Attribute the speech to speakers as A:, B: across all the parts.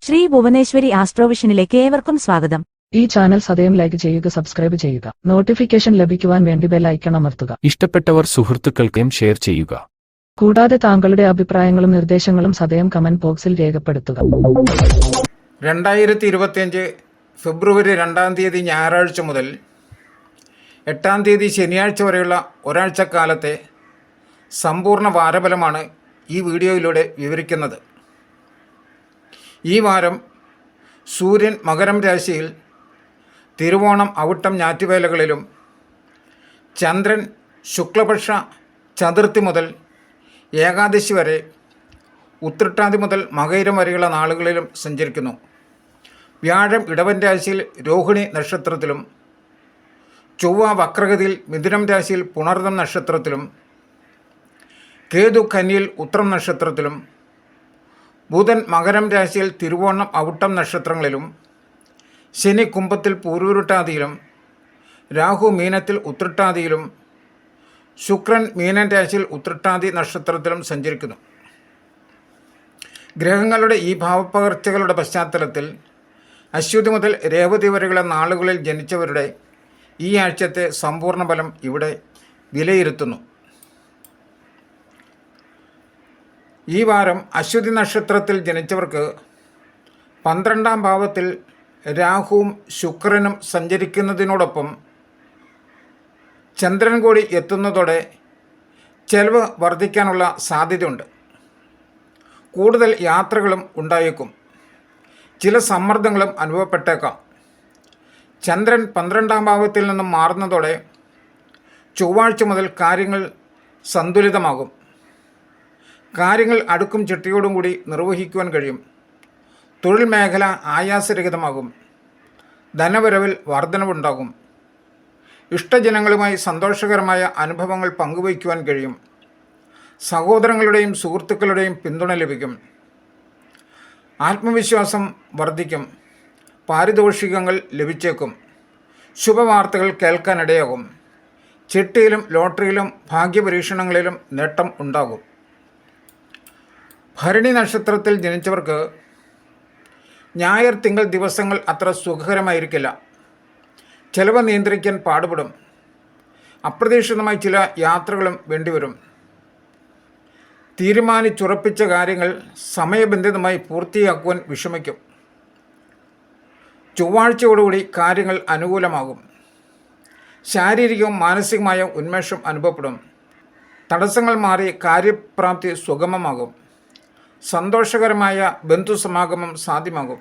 A: ശ്രീ ഭുവനേശ്വരി ആസ്ട്രോവിഷനിലേക്ക് ഏവർക്കും സ്വാഗതം.
B: ഈ ചാനൽ സദയം ലൈക്ക് ചെയ്യുക, സബ്സ്ക്രൈബ് ചെയ്യുക, നോട്ടിഫിക്കേഷൻ ലഭിക്കുവാൻ വേണ്ടി ബെൽ ഐക്കൺ അമർത്തുക.
C: ഇഷ്ടപ്പെട്ടവർ സുഹൃത്തുക്കൾക്കും ഷെയർ ചെയ്യുക.
B: കൂടാതെ താങ്കളുടെ അഭിപ്രായങ്ങളും നിർദ്ദേശങ്ങളും സദയം കമന്റ് ബോക്സിൽ രേഖപ്പെടുത്തുക.
D: 2025 ഫെബ്രുവരി 2-ാം തീയതി ഞായറാഴ്ച മുതൽ 8-ാം തീയതി ശനിയാഴ്ച വരെയുള്ള ഒരാഴ്ചക്കാലത്തെ സമ്പൂർണ്ണ വാരഫലമാണ് ഈ വീഡിയോയിലൂടെ വിവരിക്കുന്നത്. ഈ വാരം സൂര്യൻ മകരം രാശിയിൽ തിരുവോണം അവിട്ടം ഞാറ്റുവേലകളിലും ചന്ദ്രൻ ശുക്ലപക്ഷ ചതുർത്ഥി മുതൽ ഏകാദശി വരെ ഉത്രട്ടാതി മുതൽ മകയിരം വരെയുള്ള നാളുകളിലും സഞ്ചരിക്കുന്നു. വ്യാഴം ഇടവൻ രാശിയിൽ രോഹിണി നക്ഷത്രത്തിലും ചൊവ്വ വക്രഗതിയിൽ മിഥുനം രാശിയിൽ പുണർദം നക്ഷത്രത്തിലും കേതു കന്നിയിൽ ഉത്രം നക്ഷത്രത്തിലും ബുധൻ മകരം രാശിയിൽ തിരുവോണം അവിട്ടം നക്ഷത്രങ്ങളിലും ശനി കുംഭത്തിൽ പൂർവ്വരുട്ടാതിയിലും രാഹു മീനത്തിൽ ഉത്രട്ടാതിയിലും ശുക്രൻ മീനൻ രാശിയിൽ ഉത്രട്ടാതി നക്ഷത്രത്തിലും സഞ്ചരിക്കുന്നു. ഗ്രഹങ്ങളുടെ ഈ ഭാവപ്പകർച്ചകളുടെ പശ്ചാത്തലത്തിൽ അശ്വതി മുതൽ രേവതി വരെയുള്ള നാളുകളിൽ ജനിച്ചവരുടെ ഈ ആഴ്ചത്തെ സമ്പൂർണ്ണ ഫലം ഇവിടെ വിലയിരുത്തുന്നു. ഈ വാരം അശ്വതി നക്ഷത്രത്തിൽ ജനിച്ചവർക്ക് 12-ാം ഭാവത്തിൽ രാഹുവും ശുക്രനും സഞ്ചരിക്കുന്നതിനോടൊപ്പം ചന്ദ്രൻ കൂടി എത്തുന്നതോടെ ചെലവ് വർദ്ധിക്കാനുള്ള സാധ്യതയുണ്ട്. കൂടുതൽ യാത്രകളും ഉണ്ടായേക്കും. ചില സമ്മർദ്ദങ്ങളും അനുഭവപ്പെട്ടേക്കാം. ചന്ദ്രൻ 12-ാം ഭാവത്തിൽ നിന്നും മാറുന്നതോടെ ചൊവ്വാഴ്ച മുതൽ കാര്യങ്ങൾ സന്തുലിതമാകും. കാര്യങ്ങൾ അടുക്കും ചിട്ടയോടും കൂടി നിർവഹിക്കുവാൻ കഴിയും. തൊഴിൽ മേഖല ആയാസരഹിതമാകും. ധനവരവിൽ വർധനവുണ്ടാകും. ഇഷ്ടജനങ്ങളുമായി സന്തോഷകരമായ അനുഭവങ്ങൾ പങ്കുവയ്ക്കുവാൻ കഴിയും. സഹോദരങ്ങളുടെയും സുഹൃത്തുക്കളുടെയും പിന്തുണ ലഭിക്കും. ആത്മവിശ്വാസം വർദ്ധിക്കും. പാരിതോഷികങ്ങൾ ലഭിച്ചേക്കും. ശുഭവാർത്തകൾ കേൾക്കാനിടയാകും. ചിട്ടിയിലും ലോട്ടറിയിലും ഭാഗ്യപരീക്ഷണങ്ങളിലും നേട്ടം ഉണ്ടാകും. ഭരണി നക്ഷത്രത്തിൽ ജനിച്ചവർക്ക് ഞായർ തിങ്കൾ ദിവസങ്ങൾ അത്ര സുഖകരമായിരിക്കില്ല. ചെലവ് നിയന്ത്രിക്കാൻ പാടുപെടും. അപ്രതീക്ഷിതമായി ചില യാത്രകളും വേണ്ടിവരും. തീരുമാനിച്ചുറപ്പിച്ച കാര്യങ്ങൾ സമയബന്ധിതമായി പൂർത്തിയാക്കുവാൻ വിഷമിക്കും. ചൊവ്വാഴ്ചയോടുകൂടി കാര്യങ്ങൾ അനുകൂലമാകും. ശാരീരികവും മാനസികമായ ഉന്മേഷം അനുഭവപ്പെടും. തടസ്സങ്ങൾ മാറി കാര്യപ്രാപ്തി സുഗമമാകും. സന്തോഷകരമായ ബന്ധുസമാഗമം സാധ്യമാകും.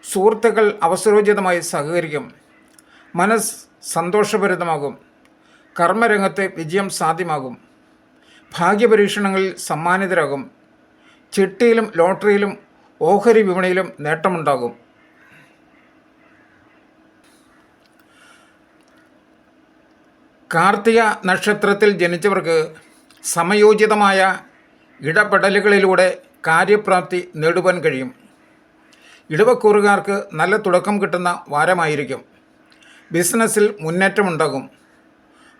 D: സുഹൃത്തുക്കൾ അവസരോചിതമായി സഹകരിക്കും. മനസ്സ് സന്തോഷഭരിതമാകും. കർമ്മരംഗത്ത് വിജയം സാധ്യമാകും. ഭാഗ്യപരീക്ഷണങ്ങളിൽ സമ്മാനിതരാകും. ചിട്ടിയിലും ലോട്ടറിയിലും ഓഹരി വിപണിയിലും നേട്ടമുണ്ടാകും. കാർത്തിക നക്ഷത്രത്തിൽ ജനിച്ചവർക്ക് സമയോചിതമായ ഇടപെടലുകളിലൂടെ കാര്യപ്രാപ്തി നേടുവാൻ കഴിയും. ഇടവക്കൂറുകാർക്ക് നല്ല തുടക്കം കിട്ടുന്ന വാരമായിരിക്കും. ബിസിനസ്സിൽ മുന്നേറ്റമുണ്ടാകും.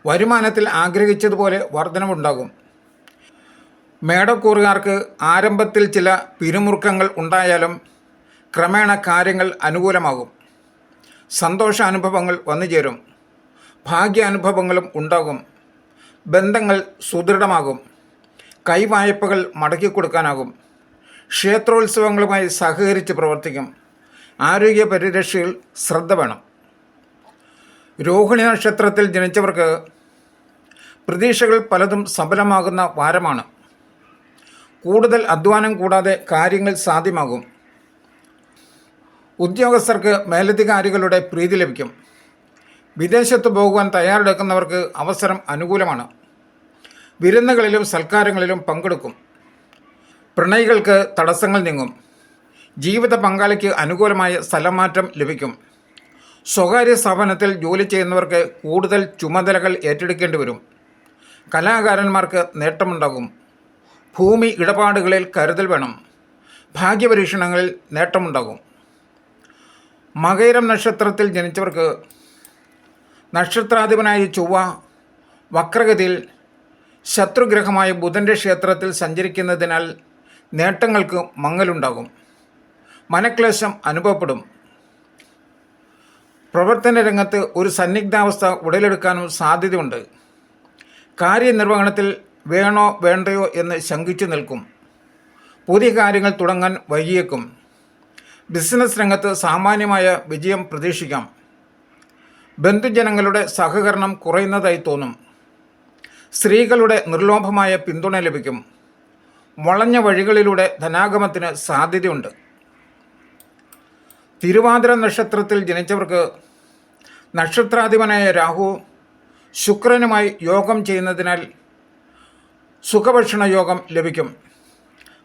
D: വരുമാനത്തിൽ ആഗ്രഹിച്ചതുപോലെ വർധനവുണ്ടാകും. മേടക്കൂറുകാർക്ക് ആരംഭത്തിൽ ചില പിരിമുറുക്കങ്ങൾ ഉണ്ടായാലും ക്രമേണ കാര്യങ്ങൾ അനുകൂലമാകും. സന്തോഷ അനുഭവങ്ങൾ വന്നുചേരും. ഭാഗ്യാനുഭവങ്ങളും ഉണ്ടാകും. ബന്ധങ്ങൾ സുദൃഢമാകും. കൈവായ്പകൾ മടക്കിക്കൊടുക്കാനാകും. ക്ഷേത്രോത്സവങ്ങളുമായി സഹകരിച്ച് പ്രവർത്തിക്കും. ആരോഗ്യ പരിരക്ഷയിൽ ശ്രദ്ധ വേണം. രോഹിണി നക്ഷത്രത്തിൽ ജനിച്ചവർക്ക് പ്രതീക്ഷകൾ പലതും സഫലമാകുന്ന വാരമാണ്. കൂടുതൽ അധ്വാനം കൂടാതെ കാര്യങ്ങൾ സാധ്യമാകും. ഉദ്യോഗസ്ഥർക്ക് മേലധികാരികളുടെ പ്രീതി ലഭിക്കും. വിദേശത്ത് പോകുവാൻ തയ്യാറെടുക്കുന്നവർക്ക് അവസരം അനുകൂലമാണ്. വിരുന്നുകളിലും സൽക്കാരങ്ങളിലും പങ്കെടുക്കും. പ്രണയികൾക്ക് തടസ്സങ്ങൾ നീങ്ങും. ജീവിത പങ്കാളിക്ക് അനുകൂലമായ സ്ഥലമാറ്റം ലഭിക്കും. സ്വകാര്യ സ്ഥാപനത്തിൽ ജോലി ചെയ്യുന്നവർക്ക് കൂടുതൽ ചുമതലകൾ ഏറ്റെടുക്കേണ്ടി വരും. കലാകാരന്മാർക്ക് നേട്ടമുണ്ടാകും. ഭൂമി ഇടപാടുകളിൽ കരുതൽ വേണം. ഭാഗ്യപരീക്ഷണങ്ങളിൽ നേട്ടമുണ്ടാകും. മകയിരം നക്ഷത്രത്തിൽ ജനിച്ചവർക്ക് നക്ഷത്രാധിപനായ ചൊവ്വ വക്രഗതിയിൽ ശത്രുഗ്രഹമായ ബുധൻ്റെ ക്ഷേത്രത്തിൽ സഞ്ചരിക്കുന്നതിനാൽ നേട്ടങ്ങൾക്ക് മങ്ങലുണ്ടാകും. മനക്ലേശം അനുഭവപ്പെടും. പ്രവർത്തന രംഗത്ത് ഒരു സന്നിഗ്ധാവസ്ഥ ഉടലെടുക്കാനും സാധ്യതയുണ്ട്. കാര്യനിർവഹണത്തിൽ വേണോ വേണ്ടയോ എന്ന് ശങ്കിച്ചു നിൽക്കും. പുതിയ കാര്യങ്ങൾ തുടങ്ങാൻ വൈകിയേക്കും. ബിസിനസ് രംഗത്ത് സാമാന്യമായ വിജയം പ്രതീക്ഷിക്കാം. ബന്ധുജനങ്ങളുടെ സഹകരണം കുറയുന്നതായി തോന്നും. സ്ത്രീകളുടെ നിർലോഭമായ പിന്തുണ ലഭിക്കും. വളഞ്ഞ വഴികളിലൂടെ ധനാഗമത്തിന് സാധ്യതയുണ്ട്. തിരുവാതിര നക്ഷത്രത്തിൽ ജനിച്ചവർക്ക് നക്ഷത്രാധിപനായ രാഹു ശുക്രനുമായി യോഗം ചെയ്യുന്നതിനാൽ സുഖഭക്ഷണ യോഗം ലഭിക്കും.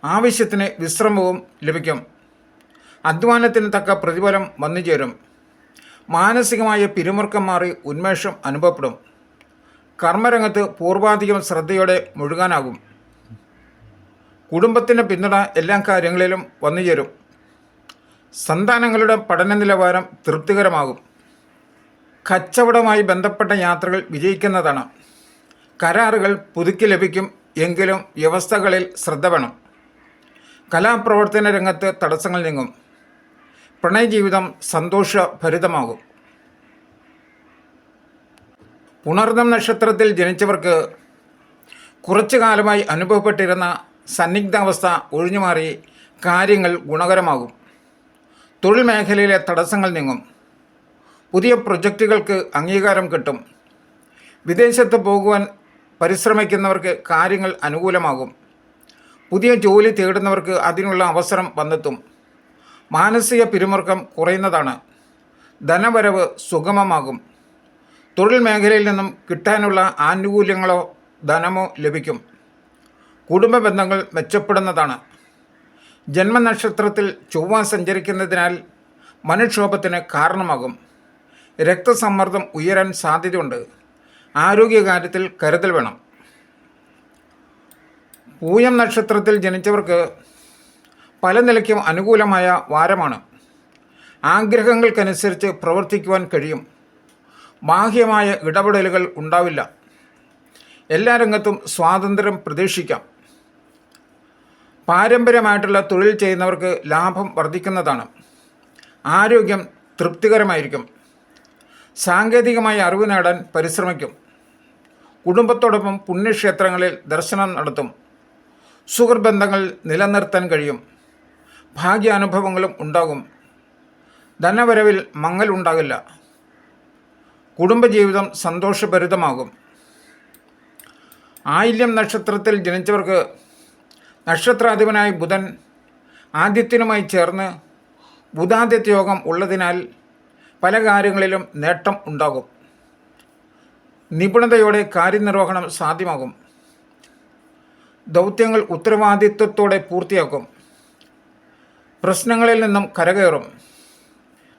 D: ആവശ്യത്തിന് വിശ്രമവും ലഭിക്കും. അധ്വാനത്തിന് തക്ക പ്രതിഫലം വന്നുചേരും. മാനസികമായ പിരിമുറുക്കം മാറി ഉന്മേഷം അനുഭവപ്പെടും. കർമ്മരംഗത്ത് പൂർവാധികം ശ്രദ്ധയോടെ മുഴുകാനാകും. കുടുംബത്തിൻ്റെ പിന്തുണ എല്ലാ കാര്യങ്ങളിലും വന്നുചേരും. സന്താനങ്ങളുടെ പഠന നിലവാരം തൃപ്തികരമാകും. കച്ചവടവുമായി ബന്ധപ്പെട്ട യാത്രകൾ വിജയിക്കുന്നതാണ്. കരാറുകൾ പുതുക്കി ലഭിക്കും. എങ്കിലും വ്യവസ്ഥകളിൽ ശ്രദ്ധ വേണം. കലാപ്രവർത്തന രംഗത്ത് തടസ്സങ്ങൾ നീങ്ങും. പ്രണയജീവിതം സന്തോഷഭരിതമാകും. പുണർദം നക്ഷത്രത്തിൽ ജനിച്ചവർക്ക് കുറച്ചു കാലമായി അനുഭവപ്പെട്ടിരുന്ന സന്നിഗ്ധാവസ്ഥ ഒഴിഞ്ഞുമാറി കാര്യങ്ങൾ ഗുണകരമാകും. തൊഴിൽ മേഖലയിലെ തടസ്സങ്ങൾ നീങ്ങും. പുതിയ പ്രൊജക്റ്റുകൾക്ക് അംഗീകാരം കിട്ടും. വിദേശത്ത് പോകുവാൻ പരിശ്രമിക്കുന്നവർക്ക് കാര്യങ്ങൾ അനുകൂലമാകും. പുതിയ ജോലി തേടുന്നവർക്ക് അതിനുള്ള അവസരം വന്നെത്തും. മാനസിക പിരിമുറുക്കം കുറയുന്നതാണ്. ധനവരവ് സുഗമമാകും. തൊഴിൽ മേഖലയിൽ നിന്നും കിട്ടാനുള്ള ആനുകൂല്യങ്ങളോ ധനമോ ലഭിക്കും. കുടുംബ ബന്ധങ്ങൾ മെച്ചപ്പെടുന്നതാണ്. ജന്മനക്ഷത്രത്തിൽ ചൊവ്വ സഞ്ചരിക്കുന്നതിനാൽ മനഃക്ഷോഭത്തിന് കാരണമാകും. രക്തസമ്മർദ്ദം ഉയരാൻ സാധ്യതയുണ്ട്. ആരോഗ്യകാര്യത്തിൽ കരുതൽ വേണം. പൂയം നക്ഷത്രത്തിൽ ജനിച്ചവർക്ക് പല നിലയ്ക്കും അനുകൂലമായ വാരമാണ്. ആഗ്രഹങ്ങൾക്കനുസരിച്ച് പ്രവർത്തിക്കുവാൻ കഴിയും. ബാഹ്യമായ ഇടപെടലുകൾ ഉണ്ടാവില്ല. എല്ലാ രംഗത്തും സ്വാതന്ത്ര്യം പ്രതീക്ഷിക്കാം. പാരമ്പര്യമായിട്ടുള്ള തൊഴിൽ ചെയ്യുന്നവർക്ക് ലാഭം വർദ്ധിക്കുന്നതാണ്. ആരോഗ്യം തൃപ്തികരമായിരിക്കും. സാങ്കേതികമായ അറിവ് നേടാൻ പരിശ്രമിക്കും. കുടുംബത്തോടൊപ്പം പുണ്യക്ഷേത്രങ്ങളിൽ ദർശനം നടത്തും. സുഹൃബന്ധങ്ങൾ നിലനിർത്താൻ കഴിയും. ഭാഗ്യാനുഭവങ്ങളും ഉണ്ടാകും. ധനവരവിൽ മങ്ങൽ ഉണ്ടാകില്ല. കുടുംബജീവിതം സന്തോഷഭരിതമാകും. ആയില്യം നക്ഷത്രത്തിൽ ജനിച്ചവർക്ക് നക്ഷത്രാധിപനായ ബുധൻ ആദിത്യനുമായി ചേർന്ന് ബുധാദിത്യ യോഗം ഉള്ളതിനാൽ പല കാര്യങ്ങളിലും നേട്ടം ഉണ്ടാകും. നിപുണതയോടെ കാര്യനിർവഹണം സാധ്യമാകും. ദൗത്യങ്ങൾ ഉത്തരവാദിത്വത്തോടെ പൂർത്തിയാക്കും. പ്രശ്നങ്ങളിൽ നിന്നും കരകയറും.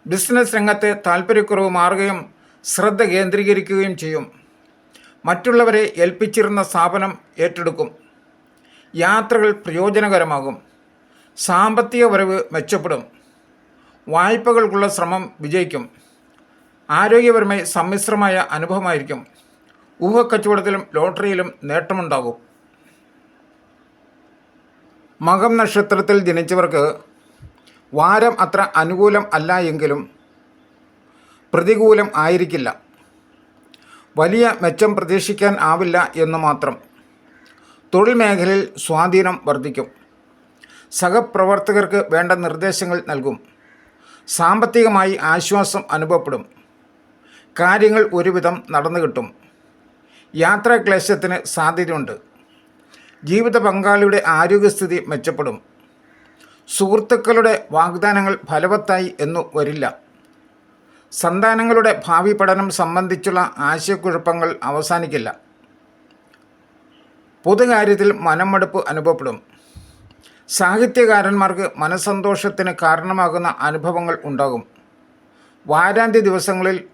D: ബിസിനസ് രംഗത്തെ താൽപ്പര്യക്കുറവ് മാറുകയും ശ്രദ്ധ കേന്ദ്രീകരിക്കുകയും ചെയ്യും. മറ്റുള്ളവരെ ഏൽപ്പിച്ചിരുന്ന സ്ഥാപനം ഏറ്റെടുക്കും. യാത്രകൾ പ്രയോജനകരമാകും. സാമ്പത്തിക വരവ് മെച്ചപ്പെടും. വായ്പകൾക്കുള്ള ശ്രമം വിജയിക്കും. ആരോഗ്യപരമായി സമ്മിശ്രമായ അനുഭവമായിരിക്കും. ഊഹക്കച്ചവടത്തിലും ലോട്ടറിയിലും നേട്ടമുണ്ടാകും. മകം നക്ഷത്രത്തിൽ ജനിച്ചവർക്ക് വാരം അത്ര അനുകൂലം അല്ല എങ്കിലും പ്രതികൂലം ആയിരിക്കില്ല. വലിയ മെച്ചം പ്രതീക്ഷിക്കാൻ ആവില്ല എന്നു മാത്രം. തൊഴിൽ മേഖലയിൽ സ്വാധീനം വർദ്ധിക്കും. സഹപ്രവർത്തകർക്ക് വേണ്ട നിർദ്ദേശങ്ങൾ നൽകും. സാമ്പത്തികമായി ആശ്വാസം അനുഭവപ്പെടും. കാര്യങ്ങൾ ഒരുവിധം നടന്നു കിട്ടും. യാത്രാക്ലേശത്തിന് സാധ്യതയുണ്ട്. ജീവിത പങ്കാളിയുടെ ആരോഗ്യസ്ഥിതി മെച്ചപ്പെടും. സുഹൃത്തുക്കളുടെ വാഗ്ദാനങ്ങൾ ഫലവത്തായി എന്നു വരില്ല. സന്താനങ്ങളുടെ ഭാവി പഠനം സംബന്ധിച്ചുള്ള ആശയക്കുഴപ്പങ്ങൾ അവസാനിക്കില്ല. പൊതുകാര്യത്തിൽ മനംമടുപ്പ് അനുഭവപ്പെടും. സാഹിത്യകാരന്മാർക്ക് മനസ്സന്തോഷത്തിന് കാരണമാകുന്ന അനുഭവങ്ങൾ ഉണ്ടാകും. വാരാന്ത്യ ദിവസങ്ങളിൽ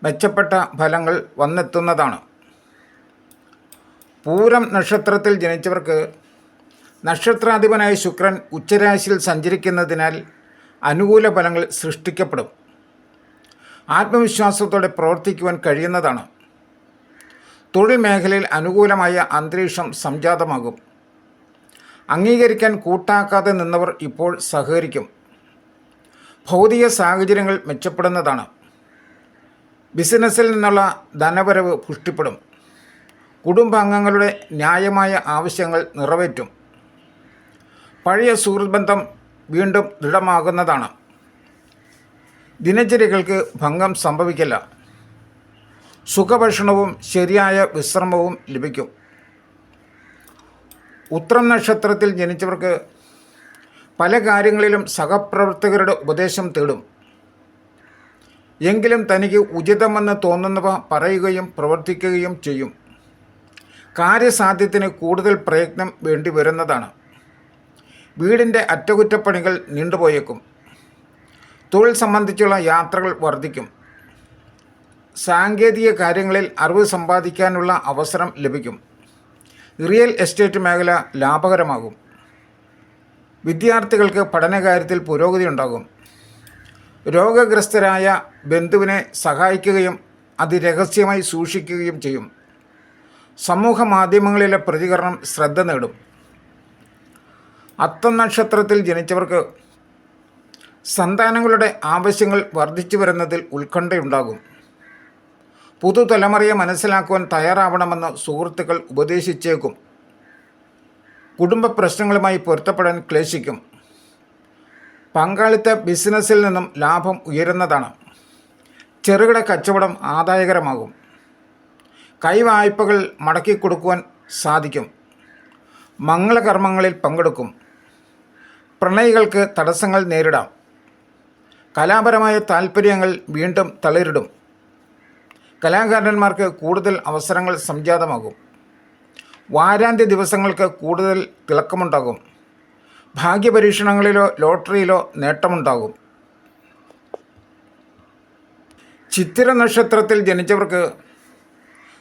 D: മെച്ചപ്പെട്ട ഫലങ്ങൾ വന്നെത്തുന്നതാണ്. പൂരം നക്ഷത്രത്തിൽ ജനിച്ചവർക്ക് നക്ഷത്രാധിപനായ ശുക്രൻ ഉച്ചരാശിയിൽ സഞ്ചരിക്കുന്നതിനാൽ അനുകൂല ഫലങ്ങൾ സൃഷ്ടിക്കപ്പെടും. ആത്മവിശ്വാസത്തോടെ പ്രവർത്തിക്കുവാൻ കഴിയുന്നതാണ്. തൊഴിൽ മേഖലയിൽ അനുകൂലമായ അന്തരീക്ഷം സംജാതമാകും. അംഗീകരിക്കാൻ കൂട്ടാക്കാതെ നിന്നവർ ഇപ്പോൾ സഹകരിക്കും. ഭൗതിക സാഹചര്യങ്ങൾ മെച്ചപ്പെടുന്നതാണ്. ബിസിനസ്സിൽ നിന്നുള്ള ധനവരവ് പുഷ്ടിപ്പെടും. കുടുംബാംഗങ്ങളുടെ ന്യായമായ ആവശ്യങ്ങൾ നിറവേറ്റും. പഴയ സുഹൃത്ത് ബന്ധം വീണ്ടും ദൃഢമാകുന്നതാണ്. ദിനചര്യകൾക്ക് ഭംഗം സംഭവിക്കില്ല. സുഖഭക്ഷണവും ശരിയായ വിശ്രമവും ലഭിക്കും. ഉത്രം നക്ഷത്രത്തിൽ ജനിച്ചവർക്ക് പല കാര്യങ്ങളിലും സഹപ്രവർത്തകരുടെ ഉപദേശം തേടും. എങ്കിലും തനിക്ക് ഉചിതമെന്ന് തോന്നുന്നവ പറയുകയും പ്രവർത്തിക്കുകയും ചെയ്യും. കാര്യസാധ്യത്തിന് കൂടുതൽ പ്രയത്നം വേണ്ടി വരുന്നതാണ്. വീടിൻ്റെ അറ്റകുറ്റപ്പണികൾ നീണ്ടുപോയേക്കും. തൊഴിൽ സംബന്ധിച്ചുള്ള യാത്രകൾ വർദ്ധിക്കും. സാങ്കേതിക കാര്യങ്ങളിൽ അറിവ് സമ്പാദിക്കാനുള്ള അവസരം ലഭിക്കും. റിയൽ എസ്റ്റേറ്റ് മേഖല ലാഭകരമാകും. വിദ്യാർത്ഥികൾക്ക് പഠനകാര്യത്തിൽ പുരോഗതി ഉണ്ടാകും. രോഗഗ്രസ്തരായ ബന്ധുവിനെ സഹായിക്കുകയും അത് രഹസ്യമായി സൂക്ഷിക്കുകയും ചെയ്യും. സമൂഹ മാധ്യമങ്ങളിലെ പ്രതികരണം ശ്രദ്ധ നേടും. അത്തം നക്ഷത്രത്തിൽ ജനിച്ചവർക്ക് സന്താനങ്ങളുടെ ആവശ്യങ്ങൾ വർദ്ധിച്ചു വരുന്നതിൽ ഉത്കണ്ഠയുണ്ടാകും. പുതുതലമുറയെ മനസ്സിലാക്കുവാൻ തയ്യാറാവണമെന്ന് സുഹൃത്തുക്കൾ ഉപദേശിച്ചേക്കും. കുടുംബ പ്രശ്നങ്ങളുമായി പൊരുത്തപ്പെടാൻ ക്ലേശിക്കും. പങ്കാളിത്ത ബിസിനസ്സിൽ നിന്നും ലാഭം ഉയരുന്നതാണ്. ചെറുകിട കച്ചവടം ആദായകരമാകും. കൈവായ്പകൾ മടക്കി കൊടുക്കുവാൻ സാധിക്കും. മംഗളകർമ്മങ്ങളിൽ പങ്കെടുക്കും. പ്രണയികൾക്ക് തടസ്സങ്ങൾ നേരിടാം. കലാപരമായ താൽപ്പര്യങ്ങൾ വീണ്ടും തളിരിടും. കലാകാരന്മാർക്ക് കൂടുതൽ അവസരങ്ങൾ സംജാതമാകും. വാരാന്ത്യ ദിവസങ്ങൾക്ക് കൂടുതൽ തിളക്കമുണ്ടാകും. ഭാഗ്യപരീക്ഷണങ്ങളിലോ ലോട്ടറിയിലോ നേട്ടമുണ്ടാകും. ചിത്തിര നക്ഷത്രത്തിൽ ജനിച്ചവർക്ക്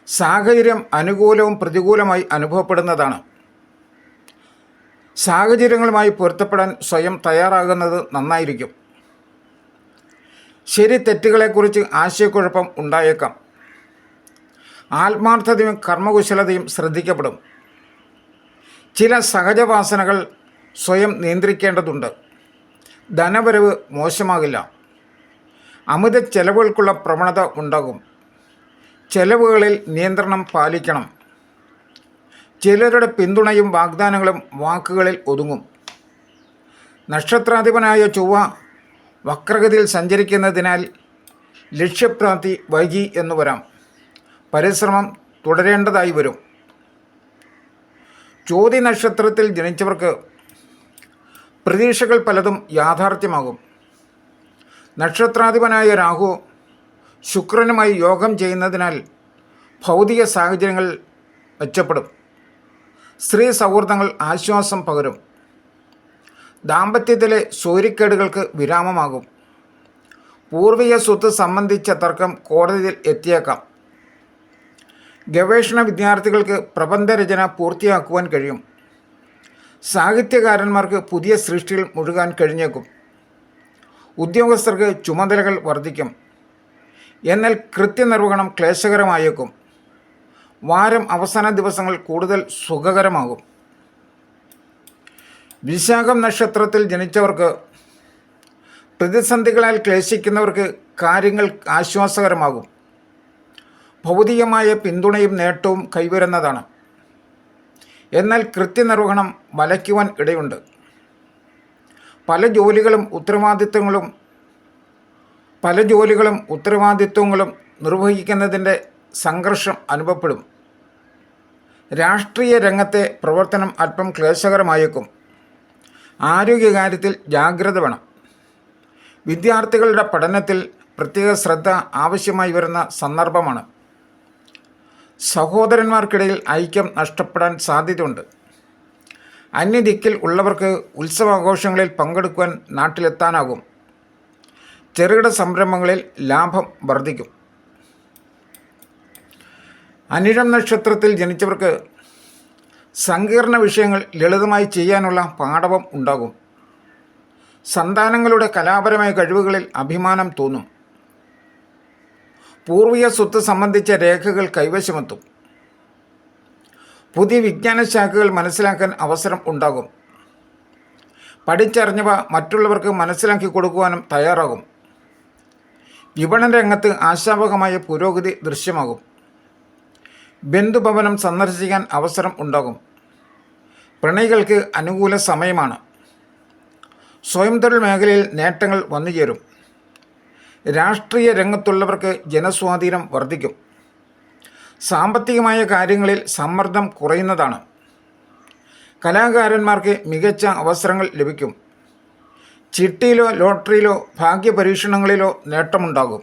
D: സാഹചര്യം അനുകൂലവും പ്രതികൂലമായി അനുഭവപ്പെടുന്നതാണ്. സാഹചര്യങ്ങളുമായി പൊരുത്തപ്പെടാൻ സ്വയം തയ്യാറാകുന്നത് നന്നായിരിക്കും. ശരി തെറ്റുകളെക്കുറിച്ച് ആശയക്കുഴപ്പം ഉണ്ടായേക്കാം. ആത്മാർത്ഥതയും കർമ്മകുശലതയും ശ്രദ്ധിക്കപ്പെടും. ചില സഹജവാസനകൾ സ്വയം നിയന്ത്രിക്കേണ്ടതുണ്ട്. ധനവരവ് മോശമാകില്ല. അമിത ചെലവുകൾക്കുള്ള പ്രവണത ഉണ്ടാകും. ചെലവുകളിൽ നിയന്ത്രണം പാലിക്കണം. ചിലരുടെ പിന്തുണയും വാഗ്ദാനങ്ങളും വാക്കുകളിൽ ഒതുങ്ങും. നക്ഷത്രാധിപനായ ചൊവ്വ വക്രഗതിയിൽ സഞ്ചരിക്കുന്നതിനാൽ ലക്ഷ്യപ്രാപ്തി വൈകി എന്ന് വരാം. പരിശ്രമം തുടരേണ്ടതായി വരും. ചോതി നക്ഷത്രത്തിൽ ജനിച്ചവർക്ക് പ്രതീക്ഷകൾ പലതും യാഥാർത്ഥ്യമാകും. നക്ഷത്രാധിപനായ രാഹു ശുക്രനുമായി യോഗം ചെയ്യുന്നതിനാൽ ഭൗതിക സാഹചര്യങ്ങൾ മെച്ചപ്പെടും. സ്ത്രീ സൗഹൃദങ്ങൾ ആശ്വാസം പകരും. ദാമ്പത്യത്തിലെ സൂര്യക്കേടുകൾക്ക് വിരാമമാകും. പൂർവിക സ്വത്ത് സംബന്ധിച്ച തർക്കം കോടതിയിൽ എത്തിയേക്കാം. ഗവേഷണ വിദ്യാർത്ഥികൾക്ക് പ്രബന്ധരചന പൂർത്തിയാക്കുവാൻ കഴിയും. സാഹിത്യകാരന്മാർക്ക് പുതിയ സൃഷ്ടിയിൽ മുഴുകാൻ കഴിഞ്ഞേക്കും. ഉദ്യോഗസ്ഥർക്ക് ചുമതലകൾ വർദ്ധിക്കും. എന്നാൽ കൃത്യനിർവഹണം ക്ലേശകരമായേക്കും. വാരം അവസാന ദിവസങ്ങൾ കൂടുതൽ സുഖകരമാകും. വിശാഖം നക്ഷത്രത്തിൽ ജനിച്ചവർക്ക് പ്രതിസന്ധികളാൽ ക്ലേശിക്കുന്നവർക്ക് കാര്യങ്ങൾ ആശ്വാസകരമാകും. ഭൗതികമായ പിന്തുണയും നേട്ടവും കൈവരുന്നതാണ്. എന്നാൽ കൃത്യനിർവഹണം വലയ്ക്കുവാൻ ഇടയുണ്ട്. പല ജോലികളും ഉത്തരവാദിത്വങ്ങളും നിർവഹിക്കുന്നതിൻ്റെ സംഘർഷം അനുഭവപ്പെടും. രാഷ്ട്രീയ രംഗത്തെ പ്രവർത്തനം അല്പം ക്ലേശകരമായേക്കും. ആരോഗ്യകാര്യത്തിൽ ജാഗ്രത വേണം. വിദ്യാർത്ഥികളുടെ പഠനത്തിൽ പ്രത്യേക ശ്രദ്ധ ആവശ്യമായി വരുന്ന സന്ദർഭമാണ്. സഹോദരന്മാർക്കിടയിൽ ഐക്യം നഷ്ടപ്പെടാൻ സാധ്യതയുണ്ട്. അന്യദിക്കിൽ ഉള്ളവർക്ക് ഉത്സവാഘോഷങ്ങളിൽ പങ്കെടുക്കുവാൻ നാട്ടിലെത്താനാകും. ചെറുകിട സംരംഭങ്ങളിൽ ലാഭം വർദ്ധിക്കും. അനിഴം നക്ഷത്രത്തിൽ ജനിച്ചവർക്ക് സങ്കീർണ വിഷയങ്ങൾ ലളിതമായി ചെയ്യാനുള്ള പാടവം ഉണ്ടാകും. സന്താനങ്ങളുടെ കലാപരമായ കഴിവുകളിൽ അഭിമാനം തോന്നും. പൂർവിക സ്വത്ത് സംബന്ധിച്ച രേഖകൾ കൈവശമെത്തും. പുതിയ വിജ്ഞാന ശാഖകൾ മനസ്സിലാക്കാൻ അവസരം ഉണ്ടാകും. പഠിച്ചറിഞ്ഞവ മറ്റുള്ളവർക്ക് മനസ്സിലാക്കി കൊടുക്കുവാനും തയ്യാറാകും. വിപണന രംഗത്ത് ആശാവഹമായ പുരോഗതി ദൃശ്യമാകും. ബന്ധുഭവനം സന്ദർശിക്കാൻ അവസരം ഉണ്ടാകും. പ്രണയികൾക്ക് അനുകൂല സമയമാണ്. സ്വയം തൊഴിൽ മേഖലയിൽ നേട്ടങ്ങൾ വന്നുചേരും. രാഷ്ട്രീയ രംഗത്തുള്ളവർക്ക് ജനസ്വാധീനം വർദ്ധിക്കും. സാമ്പത്തികമായ കാര്യങ്ങളിൽ സമ്മർദ്ദം കുറയുന്നതാണ്. കലാകാരന്മാർക്ക് മികച്ച അവസരങ്ങൾ ലഭിക്കും. ചിട്ടിയിലോ ലോട്ടറിയിലോ ഭാഗ്യപരീക്ഷണങ്ങളിലോ നേട്ടമുണ്ടാകും.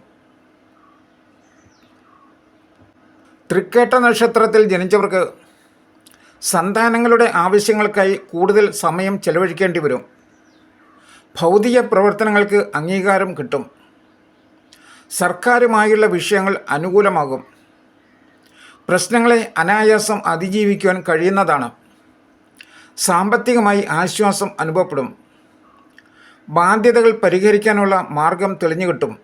D: തൃക്കേട്ട നക്ഷത്രത്തിൽ ജനിച്ചവർക്ക് സന്താനങ്ങളുടെ ആവശ്യങ്ങൾക്കായി കൂടുതൽ സമയം ചെലവഴിക്കേണ്ടി വരും. ഭൗതിക പ്രവർത്തനങ്ങൾക്ക് അംഗീകാരം കിട്ടും. സർക്കാരുമായുള്ള വിഷയങ്ങൾ അനുകൂലമാകും. പ്രശ്നങ്ങളെ അനായാസം അതിജീവിക്കുവാൻ കഴിയുന്നതാണ്. സാമ്പത്തികമായി ആശ്വാസം അനുഭവപ്പെടും. ബാധ്യതകൾ പരിഹരിക്കാനുള്ള മാർഗം തെളിഞ്ഞു കിട്ടും.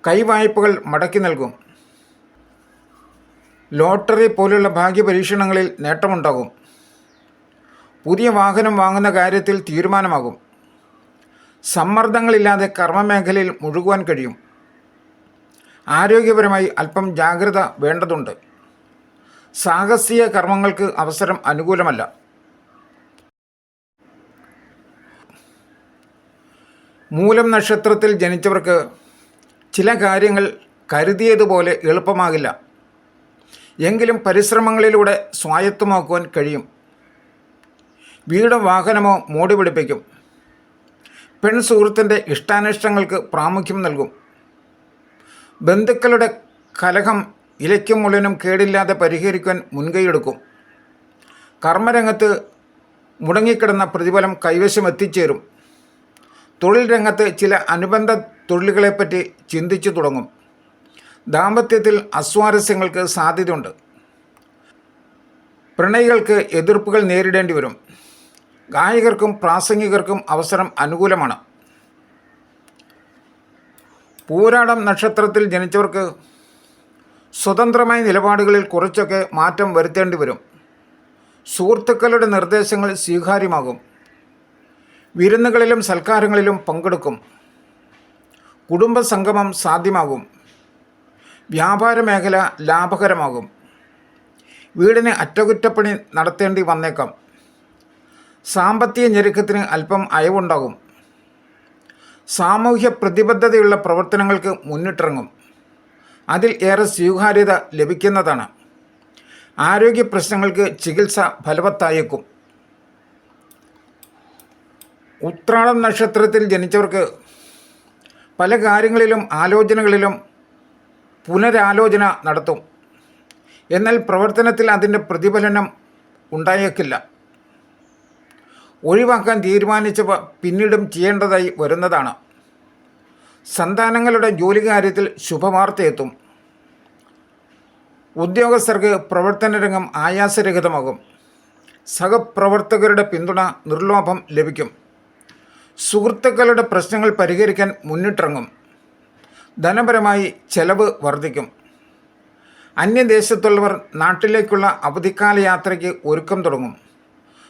D: കൈവായ്പകൾ മടക്കി നൽകും. ലോട്ടറി പോലുള്ള ഭാഗ്യപരീക്ഷണങ്ങളിൽ നേട്ടമുണ്ടാകും. പുതിയ വാഹനം വാങ്ങുന്ന കാര്യത്തിൽ തീരുമാനമാകും. സമ്മർദ്ദങ്ങളില്ലാതെ കർമ്മമേഖലയിൽ മുഴുകുവാൻ കഴിയും. ആരോഗ്യപരമായി അല്പം ജാഗ്രത വേണ്ടതുണ്ട്. സാഹസിക കർമ്മങ്ങൾക്ക് അവസരം അനുകൂലമല്ല. മൂലം നക്ഷത്രത്തിൽ ജനിച്ചവർക്ക് ചില കാര്യങ്ങൾ കരുതിയതുപോലെ എളുപ്പമാകില്ല. എങ്കിലും പരിശ്രമങ്ങളിലൂടെ സ്വായത്തമാക്കുവാൻ കഴിയും. വീടോ വാഹനമോ മോടി പിടിപ്പിക്കും. പെൺ സുഹൃത്തിൻ്റെ ഇഷ്ടാനിഷ്ടങ്ങൾക്ക് പ്രാമുഖ്യം നൽകും. ബന്ധുക്കളുടെ കലഹം ഇലയ്ക്കും മുള്ളിനും കേടില്ലാതെ പരിഹരിക്കാൻ മുൻകൈയെടുക്കും. കർമ്മരംഗത്ത് മുടങ്ങിക്കിടന്ന പ്രതിഫലം കൈവശം എത്തിച്ചേരും. തൊഴിൽ രംഗത്ത് ചില അനുബന്ധ തൊഴിലുകളെപ്പറ്റി ചിന്തിച്ചു തുടങ്ങും. ദാമ്പത്യത്തിൽ അസ്വാരസ്യങ്ങൾക്ക് സാധ്യതയുണ്ട്. പ്രണയികൾക്ക് എതിർപ്പുകൾ നേരിടേണ്ടി വരും. ഗായകർക്കും പ്രാസംഗികർക്കും അവസരം അനുകൂലമാണ്. പൂരാടം നക്ഷത്രത്തിൽ ജനിച്ചവർക്ക് സ്വതന്ത്രമായ നിലപാടുകളിൽ കുറച്ചൊക്കെ മാറ്റം വരുത്തേണ്ടി വരും. സുഹൃത്തുക്കളുടെ നിർദ്ദേശങ്ങൾ സ്വീകാര്യമാകും. വിരുന്നുകളിലും സൽക്കാരങ്ങളിലും പങ്കെടുക്കും. കുടുംബസംഗമം സാധ്യമാകും. വ്യാപാര മേഖല ലാഭകരമാകും. വീടിന് അറ്റകുറ്റപ്പണി നടത്തേണ്ടി വന്നേക്കാം. സാമ്പത്തിക ഞെരുക്കത്തിന് അല്പം അയവുണ്ടാകും. സാമൂഹ്യ പ്രതിബദ്ധതയുള്ള പ്രവർത്തനങ്ങൾക്ക് മുന്നിട്ടിറങ്ങും. അതിൽ ഏറെ സ്വീകാര്യത ലഭിക്കുന്നതാണ്. ആരോഗ്യ പ്രശ്നങ്ങൾക്ക് ചികിത്സ ഫലവത്തായേക്കും. ഉത്രാടം നക്ഷത്രത്തിൽ ജനിച്ചവർക്ക് പല കാര്യങ്ങളിലും ആലോചനകളിലും പുനരാലോചന നടത്തും. എന്നാൽ പ്രവർത്തനത്തിൽ അതിൻ്റെ പ്രതിഫലനം ഉണ്ടായേക്കില്ല. ഒഴിവാക്കാൻ തീരുമാനിച്ചവ പിന്നീടും ചെയ്യേണ്ടതായി വരുന്നതാണ്. സന്താനങ്ങളുടെ ജോലി കാര്യത്തിൽ ശുഭവാർത്തയെത്തും. ഉദ്യോഗസ്ഥർക്ക് പ്രവർത്തനരംഗം ആയാസരഹിതമാകും. സഹപ്രവർത്തകരുടെ പിന്തുണ നിർലോഭം ലഭിക്കും. സുഹൃത്തുക്കളുടെ പ്രശ്നങ്ങൾ പരിഹരിക്കാൻ മുന്നിട്ടിറങ്ങും. ധനപരമായി ചെലവ് വർദ്ധിക്കും. അന്യദേശത്തുള്ളവർ നാട്ടിലേക്കുള്ള അവധിക്കാല യാത്രയ്ക്ക് ഒരുക്കം തുടങ്ങും.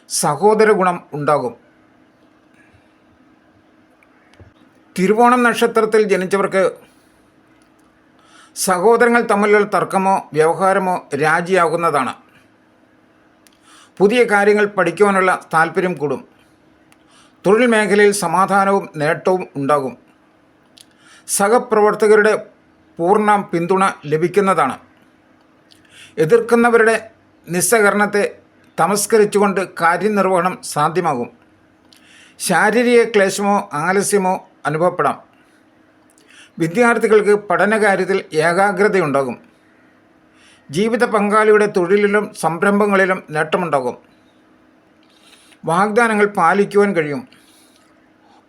D: സഹോദര ഗുണം ഉണ്ടാകും. തിരുവോണം നക്ഷത്രത്തിൽ ജനിച്ചവർക്ക് സഹോദരങ്ങൾ തമ്മിലുള്ള തർക്കമോ വ്യവഹാരമോ രാജിയാകുന്നതാണ്. പുതിയ കാര്യങ്ങൾ പഠിക്കുവാനുള്ള താല്പര്യം കൂടും. തൊഴിൽ മേഖലയിൽ സമാധാനവും നേട്ടവും ഉണ്ടാകും. സഹപ്രവർത്തകരുടെ പൂർണ്ണ പിന്തുണ ലഭിക്കുന്നതാണ്. എതിർക്കുന്നവരുടെ നിസ്സഹകരണത്തെ തമസ്കരിച്ചുകൊണ്ട് കാര്യനിർവഹണം സാധ്യമാകും. ശാരീരിക ക്ലേശമോ ആലസ്യമോ അനുഭവപ്പെടാം. വിദ്യാർത്ഥികൾക്ക് പഠനകാര്യത്തിൽ ഏകാഗ്രതയുണ്ടാകും. ജീവിത പങ്കാളിയുടെ തൊഴിലിലും സംരംഭങ്ങളിലും നേട്ടമുണ്ടാകും. വാഗ്ദാനങ്ങൾ പാലിക്കുവാൻ കഴിയും.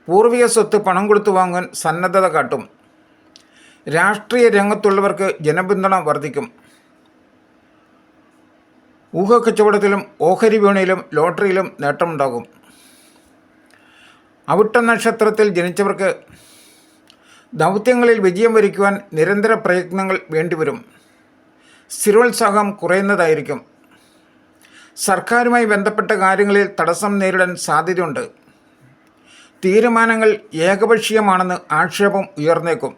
D: പൂർവിക സ്വത്ത് പണം കൊടുത്തു വാങ്ങാൻ സന്നദ്ധത കാട്ടും. രാഷ്ട്രീയ രംഗത്തുള്ളവർക്ക് ജനപിന്തുണ വർദ്ധിക്കും. ഊഹക്കച്ചവടത്തിലും ഓഹരി വിപണിയിലും ലോട്ടറിയിലും നേട്ടമുണ്ടാകും. അവിട്ട നക്ഷത്രത്തിൽ ജനിച്ചവർക്ക് ദൗത്യങ്ങളിൽ വിജയം വരിക്കുവാൻ നിരന്തര പ്രയത്നങ്ങൾ വേണ്ടിവരും. സ്ഥിരോത്സാഹം കുറയുന്നതായിരിക്കും. സർക്കാരുമായി ബന്ധപ്പെട്ട കാര്യങ്ങളിൽ തടസ്സം നേരിടാൻ സാധ്യതയുണ്ട്. തീരുമാനങ്ങൾ ഏകപക്ഷീയമാണെന്ന് ആക്ഷേപം ഉയർന്നേക്കും.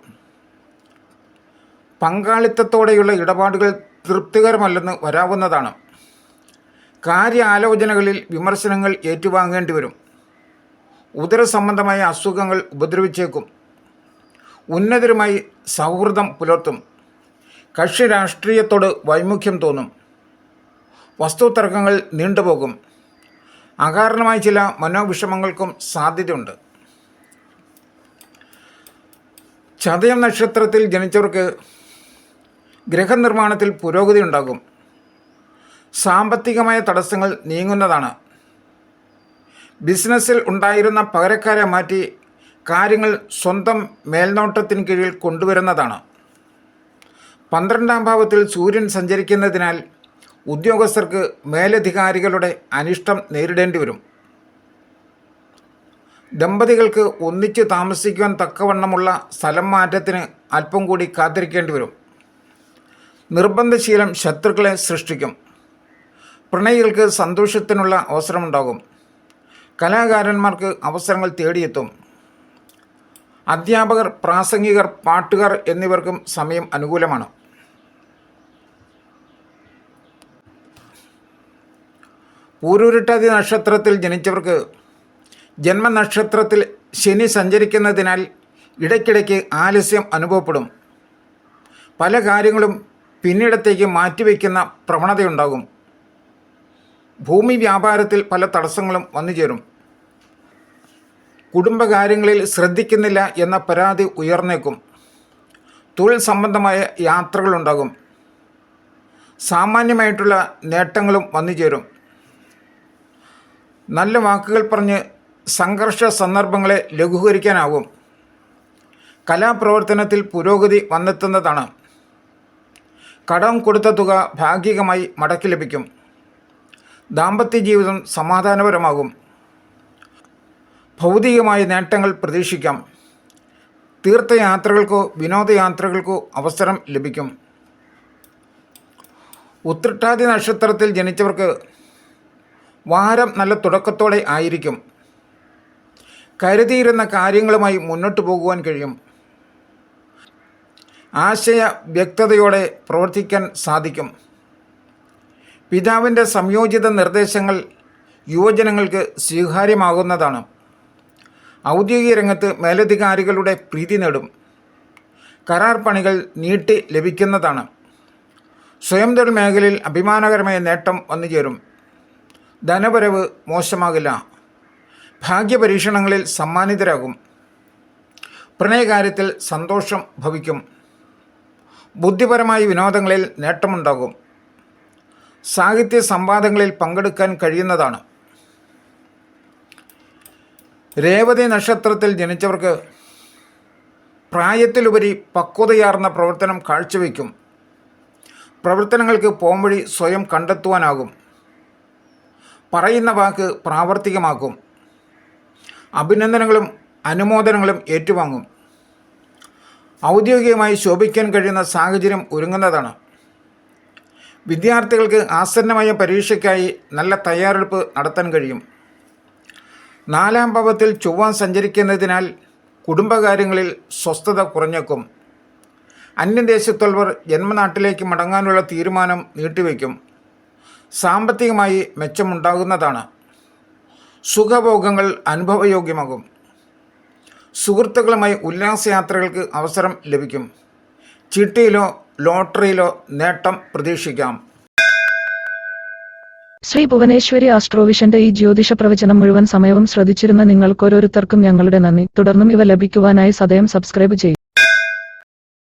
D: പങ്കാളിത്തത്തോടെയുള്ള ഇടപാടുകൾ തൃപ്തികരമല്ലെന്ന് വരാവുന്നതാണ്. കാര്യാലോചനകളിൽ വിമർശനങ്ങൾ ഏറ്റുവാങ്ങേണ്ടി വരും. ഉദരസംബന്ധമായ അസുഖങ്ങൾ ഉപദ്രവിച്ചേക്കും. ഉന്നതരുമായി സൗഹൃദം പുലർത്തും. കക്ഷി രാഷ്ട്രീയത്തോട് വൈമുഖ്യം തോന്നും. വസ്തുതർക്കങ്ങൾ നീണ്ടുപോകും. അകാരണമായ ചില മനോവിഷമങ്ങൾക്കും സാധ്യതയുണ്ട്. ചതയം നക്ഷത്രത്തിൽ ജനിച്ചവർക്ക് ഗൃഹനിർമ്മാണത്തിൽ പുരോഗതി ഉണ്ടാകും. സാമ്പത്തികമായ തടസ്സങ്ങൾ നീങ്ങുന്നതാണ്. ബിസിനസ്സിൽ ഉണ്ടായിരുന്ന പകരക്കാരെ മാറ്റി കാര്യങ്ങൾ സ്വന്തം മേൽനോട്ടത്തിന് കീഴിൽ കൊണ്ടുവരുന്നതാണ്. 12ാം ഭാവത്തിൽ സൂര്യൻ സഞ്ചരിക്കുന്നതിനാൽ ഉദ്യോഗസ്ഥർക്ക് മേലധികാരികളുടെ അനിഷ്ടം നേരിടേണ്ടി വരും. ദമ്പതികൾക്ക് ഒന്നിച്ച് താമസിക്കുവാൻ തക്കവണ്ണമുള്ള സ്ഥലം മാറ്റത്തിന് അല്പം കൂടി കാത്തിരിക്കേണ്ടി വരും. നിർബന്ധശീലം ശത്രുക്കളെ സൃഷ്ടിക്കും. പ്രണയികൾക്ക് സന്തോഷത്തിനുള്ള അവസരമുണ്ടാകും. കലാകാരന്മാർക്ക് അവസരങ്ങൾ തേടിയെത്തും. അധ്യാപകർ, പ്രാസംഗികർ, പാട്ടുകാർ എന്നിവർക്കും സമയം അനുകൂലമാണ്. പൂരുരുട്ടാതി നക്ഷത്രത്തിൽ ജനിച്ചവർക്ക് ജന്മനക്ഷത്രത്തിൽ ശനി സഞ്ചരിക്കുന്നതിനാൽ ഇടയ്ക്കിടയ്ക്ക് ആലസ്യം അനുഭവപ്പെടും. പല കാര്യങ്ങളും പിന്നീടത്തേക്ക് മാറ്റിവെക്കുന്ന പ്രവണതയുണ്ടാകും. ഭൂമി വ്യാപാരത്തിൽ പല തടസ്സങ്ങളും വന്നുചേരും. കുടുംബകാര്യങ്ങളിൽ ശ്രദ്ധിക്കുന്നില്ല എന്ന പരാതി ഉയർന്നേക്കും. തൊഴിൽ സംബന്ധമായ യാത്രകളുണ്ടാകും. സാമാന്യമായിട്ടുള്ള നേട്ടങ്ങളും വന്നുചേരും. നല്ല വാക്കുകൾ പറഞ്ഞ് സംഘർഷ സന്ദർഭങ്ങളെ ലഘൂകരിക്കാനാവും. കലാപ്രവർത്തനത്തിൽ പുരോഗതി വന്നെത്തുന്നതാണ്. കടം കൊടുത്ത തുക ഭാഗികമായി മടക്കി ലഭിക്കും. ദാമ്പത്യ ജീവിതം സമാധാനപരമാകും. ഭൗതികമായ നേട്ടങ്ങൾ പ്രതീക്ഷിക്കാം. തീർത്ഥയാത്രകൾക്കോ വിനോദയാത്രകൾക്കോ അവസരം ലഭിക്കും. ഉത്രട്ടാതി നക്ഷത്രത്തിൽ ജനിച്ചവർക്ക് വാരം നല്ല തുടക്കത്തോടെ ആയിരിക്കും. കരുതിയിരുന്ന കാര്യങ്ങളുമായി മുന്നോട്ട് പോകുവാൻ കഴിയും. ആശയ വ്യക്തതയോടെ പ്രവർത്തിക്കാൻ സാധിക്കും. പിതാവിൻ്റെ സംയോജിത നിർദ്ദേശങ്ങൾ യുവജനങ്ങൾക്ക് സ്വീകാര്യമാകുന്നതാണ്. ഔദ്യോഗിക രംഗത്ത് മേലധികാരികളുടെ പ്രീതി നേടും. കരാർ പണികൾ നീട്ടി ലഭിക്കുന്നതാണ്. സ്വയം തൊഴിൽ മേഖലയിൽ അഭിമാനകരമായ നേട്ടം വന്നുചേരും. ധനവരവ് മോശമാകില്ല. ഭാഗ്യപരീക്ഷണങ്ങളിൽ സമ്മാനിതരാകും. പ്രണയകാര്യത്തിൽ സന്തോഷം ഭവിക്കും. ബുദ്ധിപരമായ വിനോദങ്ങളിൽ നേട്ടമുണ്ടാകും. സാഹിത്യ സംവാദങ്ങളിൽ പങ്കെടുക്കാൻ കഴിയുന്നതാണ്. രേവതി നക്ഷത്രത്തിൽ ജനിച്ചവർക്ക് പ്രായത്തിലുപരി പക്വതയാർന്ന പ്രവർത്തനം കാഴ്ചവെക്കും. പ്രവർത്തനങ്ങൾക്ക് പോംവഴി സ്വയം കണ്ടെത്തുവാനാകും. പറയുന്ന വാക്ക് പ്രാവർത്തികമാക്കും. അഭിനന്ദനങ്ങളും അനുമോദനങ്ങളും ഏറ്റുവാങ്ങും. ഔദ്യോഗികമായി ശോഭിക്കാൻ കഴിയുന്ന സാഹചര്യം ഒരുങ്ങുന്നതാണ്. വിദ്യാർത്ഥികൾക്ക് ആസന്നമായ പരീക്ഷയ്ക്കായി നല്ല തയ്യാറെടുപ്പ് നടത്താൻ കഴിയും. 4ാം ഭാവത്തിൽ ചൊവ്വ സഞ്ചരിക്കുന്നതിനാൽ കുടുംബകാര്യങ്ങളിൽ സ്വസ്ഥത കുറഞ്ഞേക്കും. അന്യദേശത്തുള്ളവർ ജന്മനാട്ടിലേക്ക് മടങ്ങാനുള്ള തീരുമാനം നീട്ടിവെക്കും. സാമ്പത്തികമായി മെച്ചമുണ്ടാകുന്നതാണ്. സുഖഭോഗങ്ങൾ അനുഭവയോഗ്യമാകും. സുഹൃത്തുക്കളുമായി ഉല്ലാസയാത്രകൾക്ക് അവസരം ലഭിക്കും. ചിട്ടിയിലോ ലോട്ടറിയിലോ നേട്ടം പ്രതീക്ഷിക്കാം.
B: ശ്രീ ഭുവനേശ്വരി ആസ്ട്രോവിഷന്റെ ഈ ജ്യോതിഷ പ്രവചനം മുഴുവൻ സമയവും ശ്രദ്ധിച്ചിരുന്ന നിങ്ങൾക്കോരോരുത്തർക്കും ഞങ്ങളുടെ നന്ദി. തുടർന്നും ഇവ ലഭിക്കുവാനായി സദയം സബ്സ്ക്രൈബ് ചെയ്യും.